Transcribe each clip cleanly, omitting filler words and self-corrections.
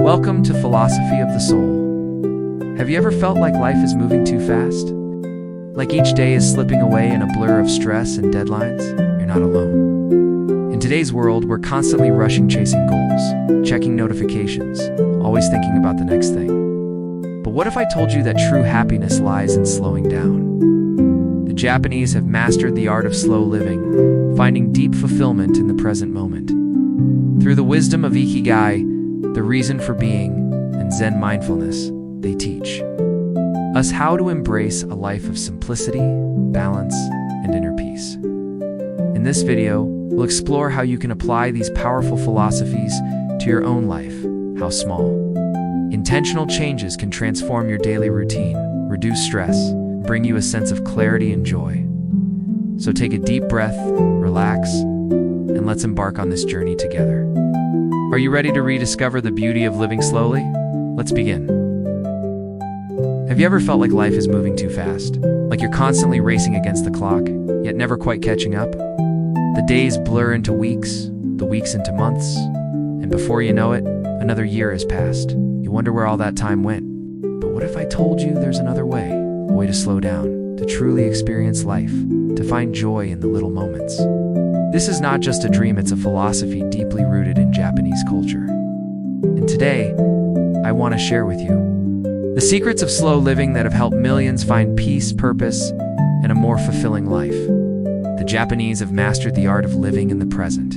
Welcome to Philosophy of the Soul. Have you ever felt like life is moving too fast? Like each day is slipping away in a blur of stress and deadlines? You're not alone. In today's world, we're constantly rushing, chasing goals, checking notifications, always thinking about the next thing. But what if I told you that true happiness lies in slowing down? The Japanese have mastered the art of slow living, finding deep fulfillment in the present moment. Through the wisdom of Ikigai, the reason for being, and Zen mindfulness, they teach us how to embrace a life of simplicity, balance, and inner peace. In this video, we'll explore how you can apply these powerful philosophies to your own life, how small, intentional changes can transform your daily routine, reduce stress, bring you a sense of clarity and joy. So take a deep breath, relax, and let's embark on this journey together. Are you ready to rediscover the beauty of living slowly? Let's begin. Have you ever felt like life is moving too fast? Like you're constantly racing against the clock, yet never quite catching up? The days blur into weeks, the weeks into months, and before you know it, another year has passed. You wonder where all that time went. But what if I told you there's another way? A way to slow down, to truly experience life, to find joy in the little moments. This is not just a dream, it's a philosophy deeply rooted in Japanese culture. And today, I want to share with you the secrets of slow living that have helped millions find peace, purpose, and a more fulfilling life. The Japanese have mastered the art of living in the present.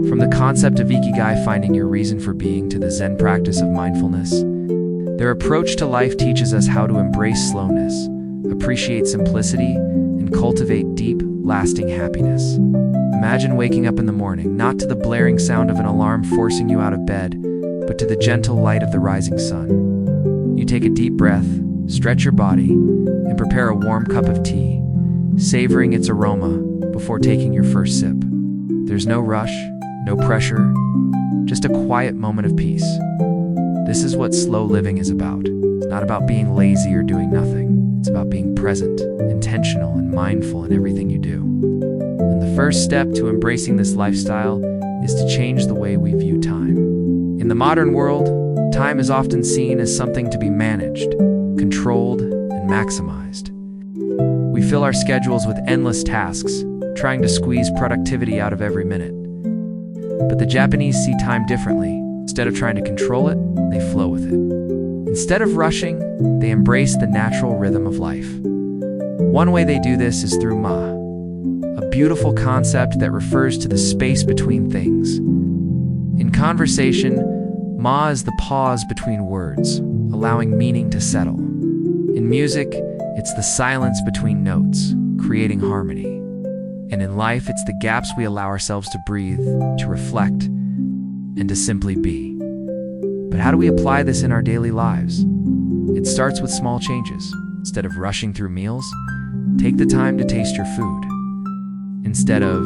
From the concept of Ikigai, finding your reason for being, to the Zen practice of mindfulness, their approach to life teaches us how to embrace slowness, appreciate simplicity, and cultivate deep, lasting happiness. Imagine waking up in the morning, not to the blaring sound of an alarm forcing you out of bed, but to the gentle light of the rising sun. You take a deep breath, stretch your body, and prepare a warm cup of tea, savoring its aroma before taking your first sip. There's no rush, no pressure, just a quiet moment of peace. This is what slow living is about. It's not about being lazy or doing nothing. It's about being present, intentional, and mindful in everything you do. And the first step to embracing this lifestyle is to change the way we view time. In the modern world, time is often seen as something to be managed, controlled, and maximized. We fill our schedules with endless tasks, trying to squeeze productivity out of every minute. But the Japanese see time differently. Instead of trying to control it, they flow with it. Instead of rushing, they embrace the natural rhythm of life. One way they do this is through ma, a beautiful concept that refers to the space between things. In conversation, ma is the pause between words, allowing meaning to settle. In music, it's the silence between notes, creating harmony. And in life, it's the gaps we allow ourselves to breathe, to reflect, and to simply be. But how do we apply this in our daily lives? It starts with small changes. Instead of rushing through meals, take the time to taste your food. Instead of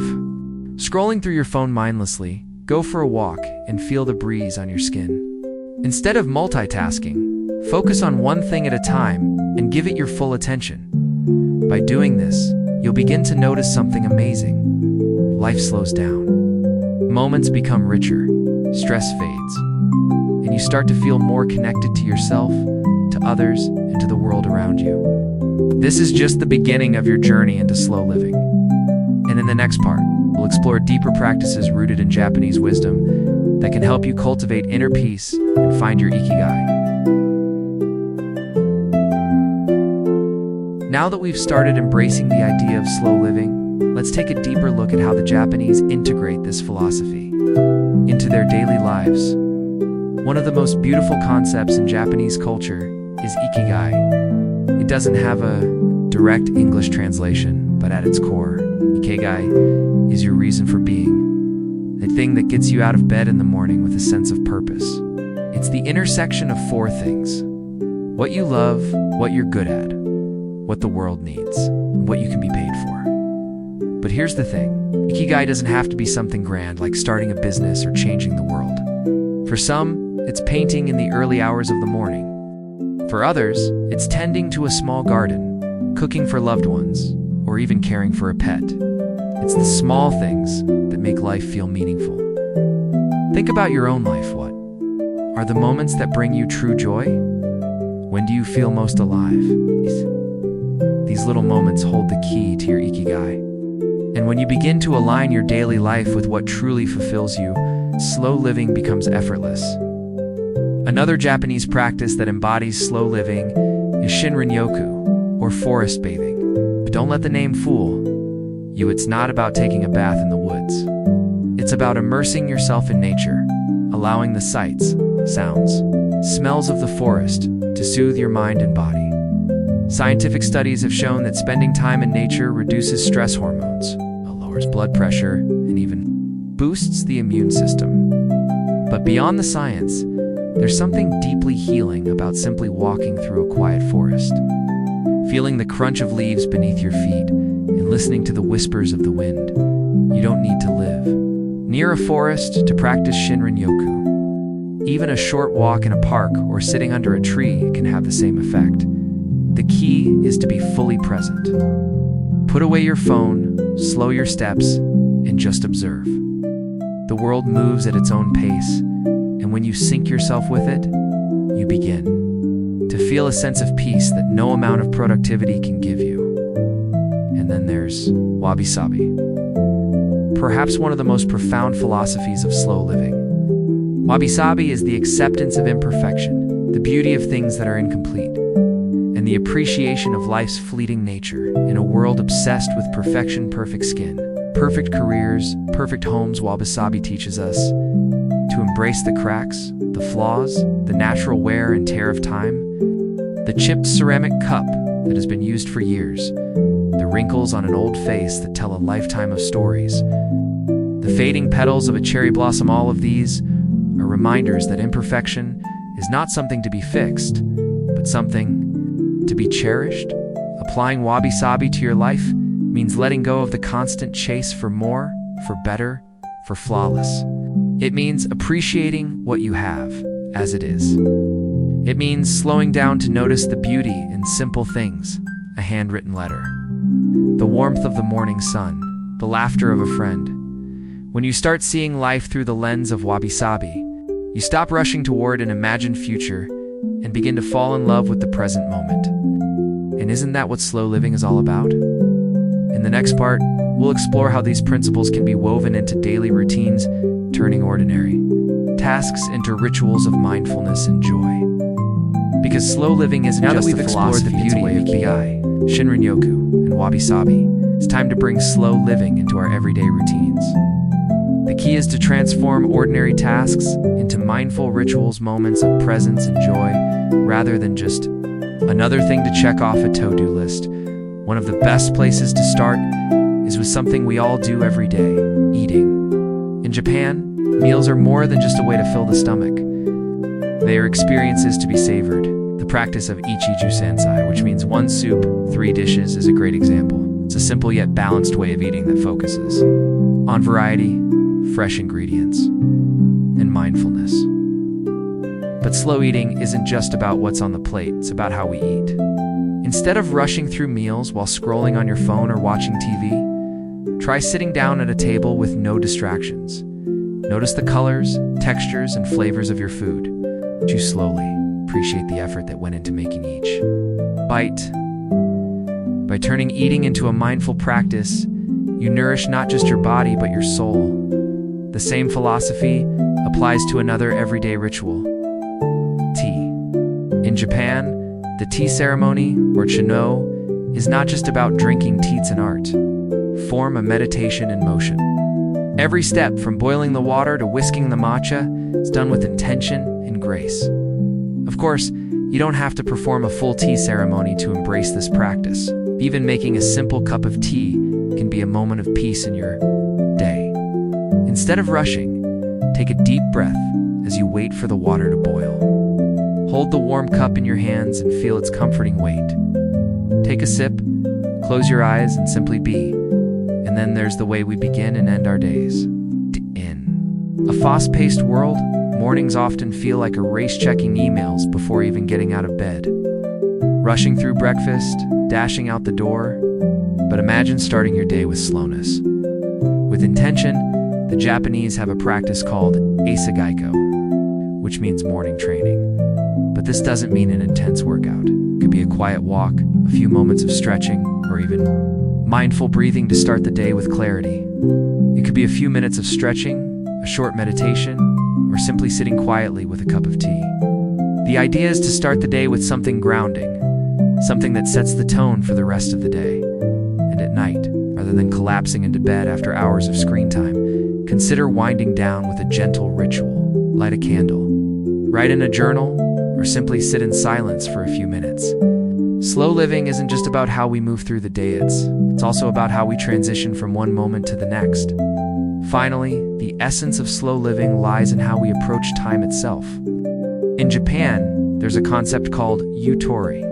scrolling through your phone mindlessly, go for a walk and feel the breeze on your skin. Instead of multitasking, focus on one thing at a time and give it your full attention. By doing this, you'll begin to notice something amazing. Life slows down. Moments become richer, stress fades, and you start to feel more connected to yourself, to others, and to the world around you. This is just the beginning of your journey into slow living. And in the next part, we'll explore deeper practices rooted in Japanese wisdom that can help you cultivate inner peace and find your Ikigai. Now that we've started embracing the idea of slow living, let's take a deeper look at how the Japanese integrate this philosophy into their daily lives. One of the most beautiful concepts in Japanese culture is Ikigai. It doesn't have a direct English translation, but at its core, Ikigai is your reason for being, the thing that gets you out of bed in the morning with a sense of purpose. It's the intersection of four things: what you love, what you're good at, what the world needs, and what you can be paid for. But here's the thing. Ikigai doesn't have to be something grand like starting a business or changing the world. For some, it's painting in the early hours of the morning. For others, it's tending to a small garden, cooking for loved ones, or even caring for a pet. It's the small things that make life feel meaningful. Think about your own life. What are the moments that bring you true joy? When do you feel most alive? These little moments hold the key to your Ikigai. And when you begin to align your daily life with what truly fulfills you, slow living becomes effortless. Another Japanese practice that embodies slow living is Shinrin-yoku, or forest bathing. But don't let the name fool you. It's not about taking a bath in the woods. It's about immersing yourself in nature, allowing the sights, sounds, smells of the forest to soothe your mind and body. Scientific studies have shown that spending time in nature reduces stress hormones, lowers blood pressure, and even boosts the immune system. But beyond the science, there's something deeply healing about simply walking through a quiet forest, feeling the crunch of leaves beneath your feet and listening to the whispers of the wind. You don't need to live near a forest to practice Shinrin-yoku. Even a short walk in a park or sitting under a tree can have the same effect. The key is to be fully present. Put away your phone, slow your steps, and just observe. The world moves at its own pace, and when you sync yourself with it, you begin to feel a sense of peace that no amount of productivity can give you. And then there's wabi-sabi, perhaps one of the most profound philosophies of slow living. Wabi-sabi is the acceptance of imperfection, the beauty of things that are incomplete, and the appreciation of life's fleeting nature in a world obsessed with perfection. Perfect skin, perfect careers, perfect homes. Wabi-sabi teaches us to embrace the cracks, the flaws, the natural wear and tear of time, the chipped ceramic cup that has been used for years, the wrinkles on an old face that tell a lifetime of stories, the fading petals of a cherry blossom. All of these are reminders that imperfection is not something to be fixed, but something to be cherished. Applying wabi-sabi to your life means letting go of the constant chase for more, for better, for flawless. It means appreciating what you have as it is. It means slowing down to notice the beauty in simple things, a handwritten letter, the warmth of the morning sun, the laughter of a friend. When you start seeing life through the lens of wabi-sabi, you stop rushing toward an imagined future and begin to fall in love with the present moment. And isn't that what slow living is all about? In the next part, we'll explore how these principles can be woven into daily routines, turning ordinary tasks into rituals of mindfulness and joy. Because slow living isn't just a philosophy, it's a way of Ikigai, Shinrin-yoku, and wabi-sabi. It's time to bring slow living into our everyday routines. The key is to transform ordinary tasks into mindful rituals, moments of presence and joy, rather than just another thing to check off a to-do list. One of the best places to start is with something we all do every day, eating. In Japan, meals are more than just a way to fill the stomach. They are experiences to be savored. The practice of ichiju sansai, which means one soup, 3 dishes, is a great example. It's a simple yet balanced way of eating that focuses on variety, fresh ingredients, and mindfulness. But slow eating isn't just about what's on the plate, it's about how we eat. Instead of rushing through meals while scrolling on your phone or watching TV, try sitting down at a table with no distractions. Notice the colors, textures, and flavors of your food. Chew slowly. Appreciate the effort that went into making each bite. By turning eating into a mindful practice, you nourish not just your body but your soul. The same philosophy applies to another everyday ritual, tea. In Japan, the tea ceremony, or chino, is not just about drinking tea, it's an art form, a meditation in motion. Every step, from boiling the water to whisking the matcha, is done with intention and grace. Of course, you don't have to perform a full tea ceremony to embrace this practice. Even making a simple cup of tea can be a moment of peace in your day. Instead of rushing, take a deep breath as you wait for the water to boil. Hold the warm cup in your hands and feel its comforting weight. Take a sip, close your eyes, and simply be. And then there's the way we begin and end our days. In a fast-paced world, mornings often feel like a race checking emails before even getting out of bed. Rushing through breakfast, dashing out the door. But imagine starting your day with slowness. With intention, the Japanese have a practice called Ikigai, which means morning training. But this doesn't mean an intense workout. It could be a quiet walk, a few moments of stretching, or even mindful breathing to start the day with clarity. It could be a few minutes of stretching, a short meditation, or simply sitting quietly with a cup of tea. The idea is to start the day with something grounding, something that sets the tone for the rest of the day. And at night, rather than collapsing into bed after hours of screen time, consider winding down with a gentle ritual. Light a candle, write in a journal, or simply sit in silence for a few minutes. Slow living isn't just about how we move through the day, it's also about how we transition from one moment to the next. Finally, the essence of slow living lies in how we approach time itself. In Japan, there's a concept called yutori,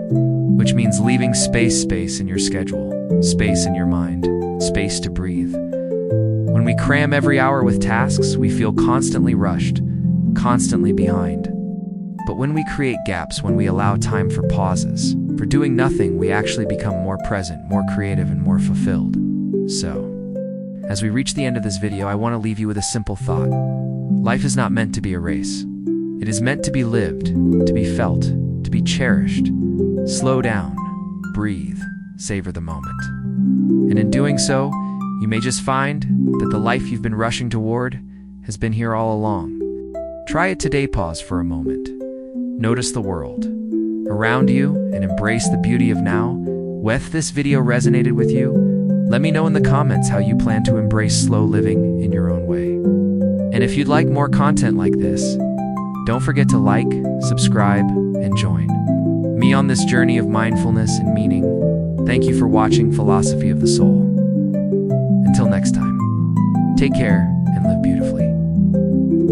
which means leaving space in your schedule, space in your mind, space to breathe. When we cram every hour with tasks, we feel constantly rushed, constantly behind. But when we create gaps, when we allow time for pauses, for doing nothing, we actually become more present, more creative, and more fulfilled. So, as we reach the end of this video, I want to leave you with a simple thought. Life is not meant to be a race. It is meant to be lived, to be felt, to be cherished. Slow down, breathe, savor the moment. And in doing so, you may just find that the life you've been rushing toward has been here all along. Try it today, pause for a moment. Notice the world around you and embrace the beauty of now. If this video resonated with you, let me know in the comments how you plan to embrace slow living in your own way. And if you'd like more content like this, don't forget to like, subscribe, and join me on this journey of mindfulness and meaning. Thank you for watching Philosophy of the Soul. Until next time, take care and live beautifully.